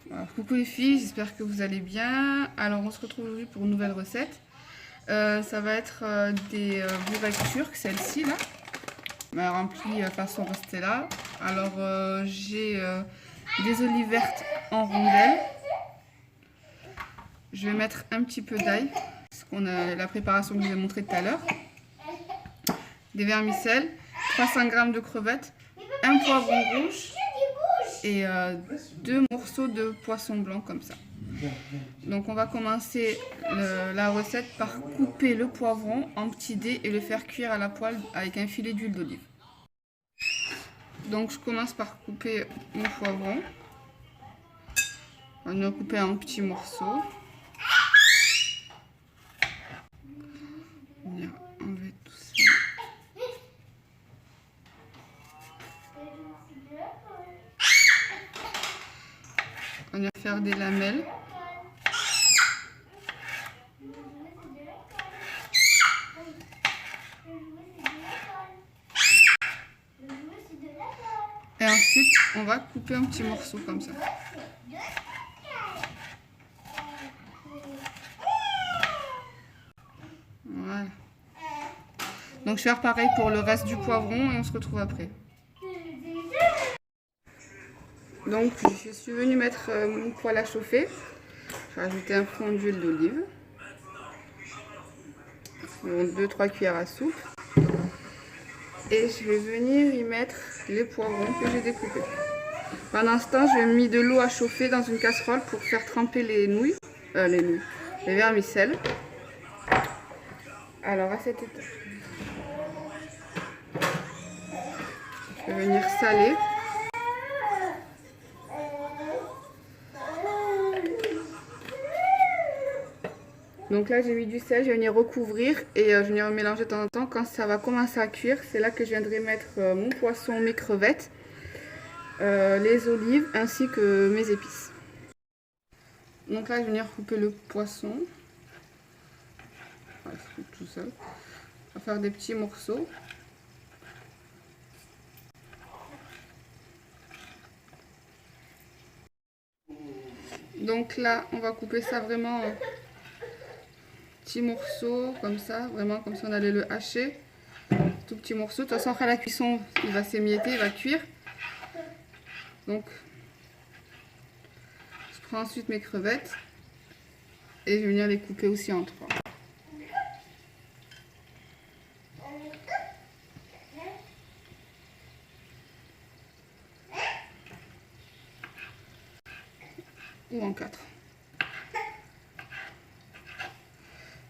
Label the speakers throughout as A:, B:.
A: Voilà, coucou les filles, j'espère que vous allez bien. Alors on se retrouve aujourd'hui pour une nouvelle recette. Ça va être des bourrecs turcs, celle-ci là, remplie façon Rostella. Alors j'ai des olives vertes en rondelles. Je vais mettre un petit peu d'ail, parce qu'on a la préparation que je vous ai montrée tout à l'heure. Des vermicelles, 300 g de crevettes, un poivron rouge et 2 morceaux de poisson blanc comme ça. Donc on va commencer la recette par couper le poivron en petits dés et le faire cuire à la poêle avec un filet d'huile d'olive. Donc je commence par couper mon poivron. On va le couper en petits morceaux. On va enlever tout ça. On va faire des lamelles. Et ensuite, on va couper un petit morceau comme ça. Voilà. Donc je vais faire pareil pour le reste du poivron et on se retrouve après. Donc je suis venue mettre mon poêle à chauffer. Je vais rajouter un fond d'huile d'olive. 2-3 cuillères à soupe. Et je vais venir y mettre les poivrons que j'ai découpés. Pendant ce temps, je vais mettre de l'eau à chauffer dans une casserole pour faire tremper les vermicelles. Alors à cette étape, je vais venir saler. Donc là j'ai mis du sel, je vais venir recouvrir et je vais venir mélanger de temps en temps. Quand ça va commencer à cuire, c'est là que je viendrai mettre mon poisson, mes crevettes, les olives ainsi que mes épices. Donc là je vais venir couper le poisson. Ouais, il se coupe tout seul. On va faire des petits morceaux. Donc là on va couper ça vraiment petits morceaux comme ça, vraiment comme si on allait le hacher. Tout petit morceau. De toute façon après la cuisson il va s'émietter, il va cuire. Donc je prends ensuite mes crevettes et je vais venir les couper aussi en 3. Ou en 4.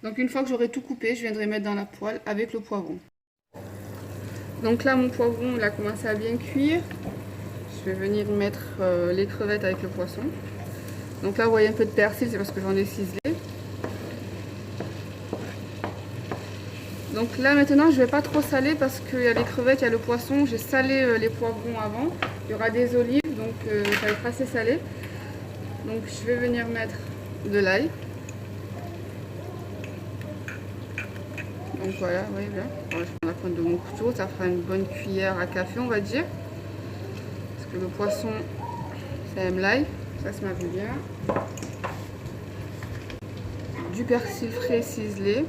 A: Donc une fois que j'aurai tout coupé, je viendrai mettre dans la poêle avec le poivron. Donc là mon poivron il a commencé à bien cuire. Je vais venir mettre les crevettes avec le poisson. Donc là vous voyez un peu de persil, c'est parce que j'en ai ciselé. Donc là maintenant je ne vais pas trop saler parce qu'il y a les crevettes, il y a le poisson. J'ai salé les poivrons avant. Il y aura des olives, donc ça va être assez salé. Donc je vais venir mettre de l'ail. Donc voilà, vous voyez bien. Je vais prendre la pointe de mon couteau, ça fera une bonne cuillère à café on va dire. Parce que le poisson, ça aime l'ail, ça se marie bien. Du persil frais ciselé.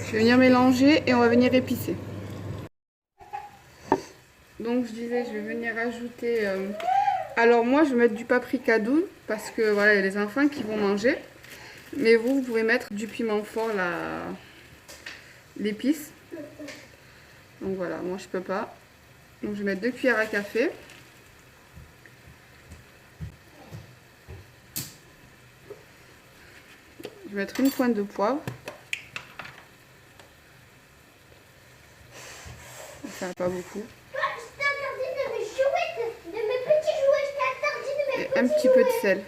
A: Je vais venir mélanger et on va venir épicer. Donc je disais, je vais venir ajouter... alors moi je vais mettre du paprika doux parce que voilà, il y a les enfants qui vont manger. Mais vous pouvez mettre du piment fort, l'épice. Donc voilà, moi je peux pas. Donc je vais mettre 2 cuillères à café. Je vais mettre une pointe de poivre. Ça va pas beaucoup. Et un petit peu de sel.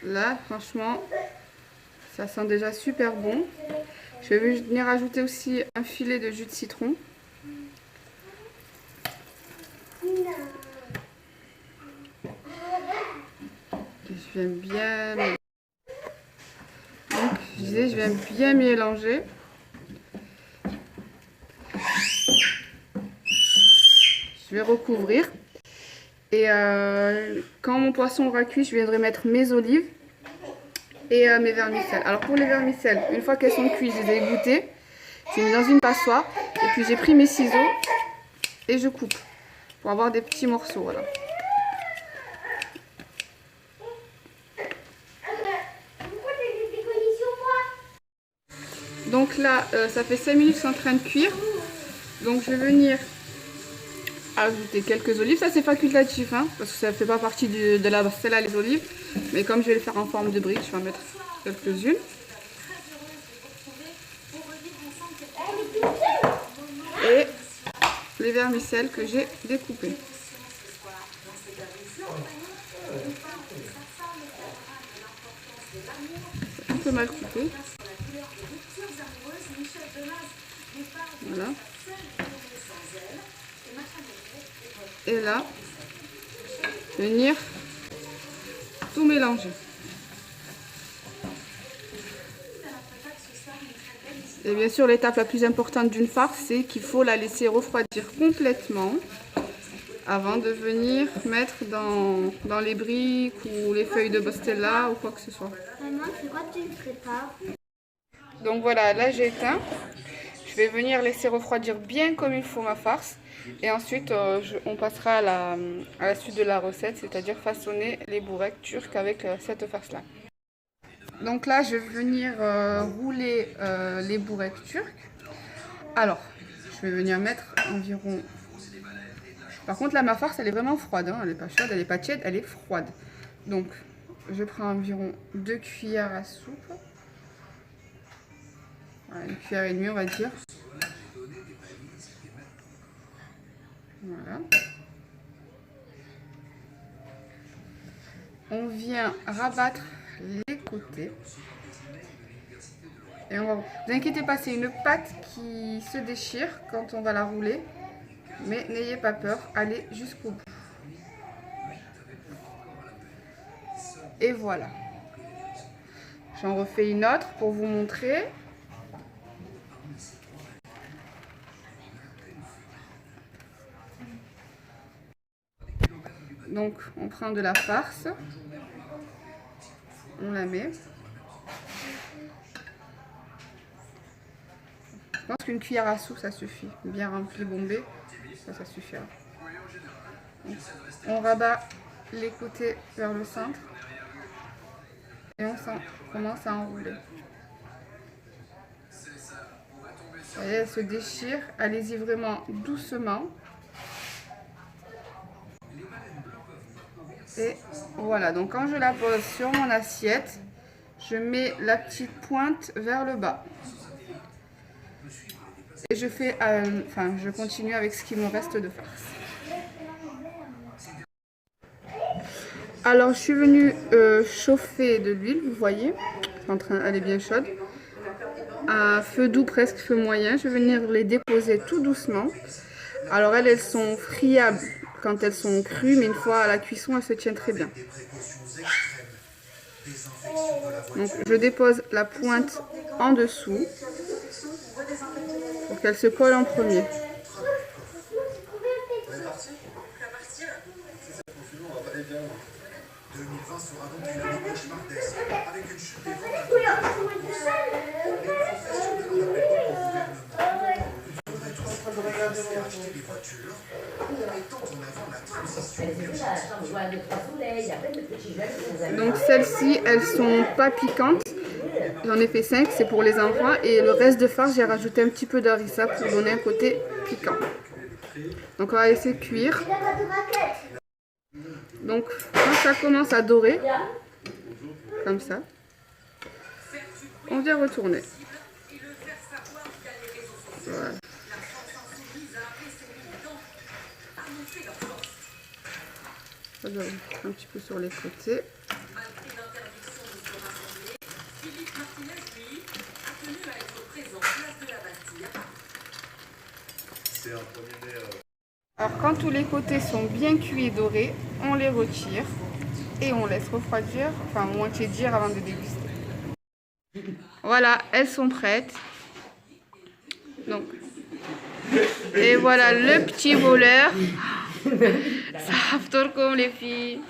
A: Là, franchement, ça sent déjà super bon. Je vais venir ajouter aussi un filet de jus de citron. je viens bien... Donc, je disais, je viens bien mélanger. Je vais recouvrir. Et quand mon poisson aura cuit, je viendrai mettre mes olives et mes vermicelles. Alors pour les vermicelles, une fois qu'elles sont cuites, je les ai égouttées. J'ai mis dans une passoire. Et puis j'ai pris mes ciseaux et je coupe pour avoir des petits morceaux. Voilà. Donc là, ça fait 5 minutes que c'est en train de cuire. Donc je vais venir ajouter quelques olives. Ça c'est facultatif, hein, parce que ça ne fait pas partie de la pastella les olives. Mais comme je vais le faire en forme de brique, je vais en mettre quelques-unes. Et les vermicelles que j'ai découpées. C'est un peu mal coupé. Voilà. Et là, venir tout mélanger. Et bien sûr, l'étape la plus importante d'une farce, c'est qu'il faut la laisser refroidir complètement avant de venir mettre dans les briques ou les feuilles de pastella ou quoi que ce soit.
B: Maman, c'est quoi tu prépares?
A: Donc voilà, là j'ai éteint. Je vais venir laisser refroidir bien comme il faut ma farce. Et ensuite, on passera à la suite de la recette, c'est-à-dire façonner les bourrecs turcs avec cette farce-là. Donc là, je vais venir rouler les bourrecs turcs. Alors, je vais venir mettre environ... Par contre, là, ma farce, elle est vraiment froide. Hein. Elle n'est pas chaude, elle n'est pas tiède, elle est froide. Donc, je prends environ 2 cuillères à soupe. Voilà, une cuillère et demie, on va dire. Voilà. On vient rabattre les côtés. Et on va... Vous inquiétez pas, c'est une pâte qui se déchire quand on va la rouler. Mais n'ayez pas peur, allez jusqu'au bout. Et voilà. J'en refais une autre pour vous montrer. Donc, on prend de la farce. On la met. Je pense qu'une cuillère à soupe, ça suffit. Bien rempli, bombé, ça suffira. Donc, on rabat les côtés vers le centre. Et on commence à enrouler. Vous voyez, elle se déchire. Allez-y vraiment doucement. Et voilà, donc quand je la pose sur mon assiette, je mets la petite pointe vers le bas. Et je fais, je continue avec ce qui me reste de farce. Alors, je suis venue chauffer de l'huile, vous voyez, elle est bien chaude. À feu doux, presque feu moyen, je vais venir les déposer tout doucement. Alors, elles sont friables quand elles sont crues, mais une fois à la cuisson, elles se tiennent très bien. Donc, je dépose la pointe en dessous pour qu'elle se colle en premier. Donc celles-ci, elles sont pas piquantes. J'en ai fait 5, c'est pour les enfants. Et le reste de farce, j'ai rajouté un petit peu d'harissa pour donner un côté piquant. Donc on va laisser cuire. Donc quand ça commence à dorer, comme ça, on vient retourner. Voilà. Un petit peu sur les côtés. Alors quand tous les côtés sont bien cuits et dorés, on les retire. et on laisse refroidir, enfin au moins tiédir avant de déguster. Voilà, elles sont prêtes. Donc, et voilà le petit voleur. Ça haftorkom les filles.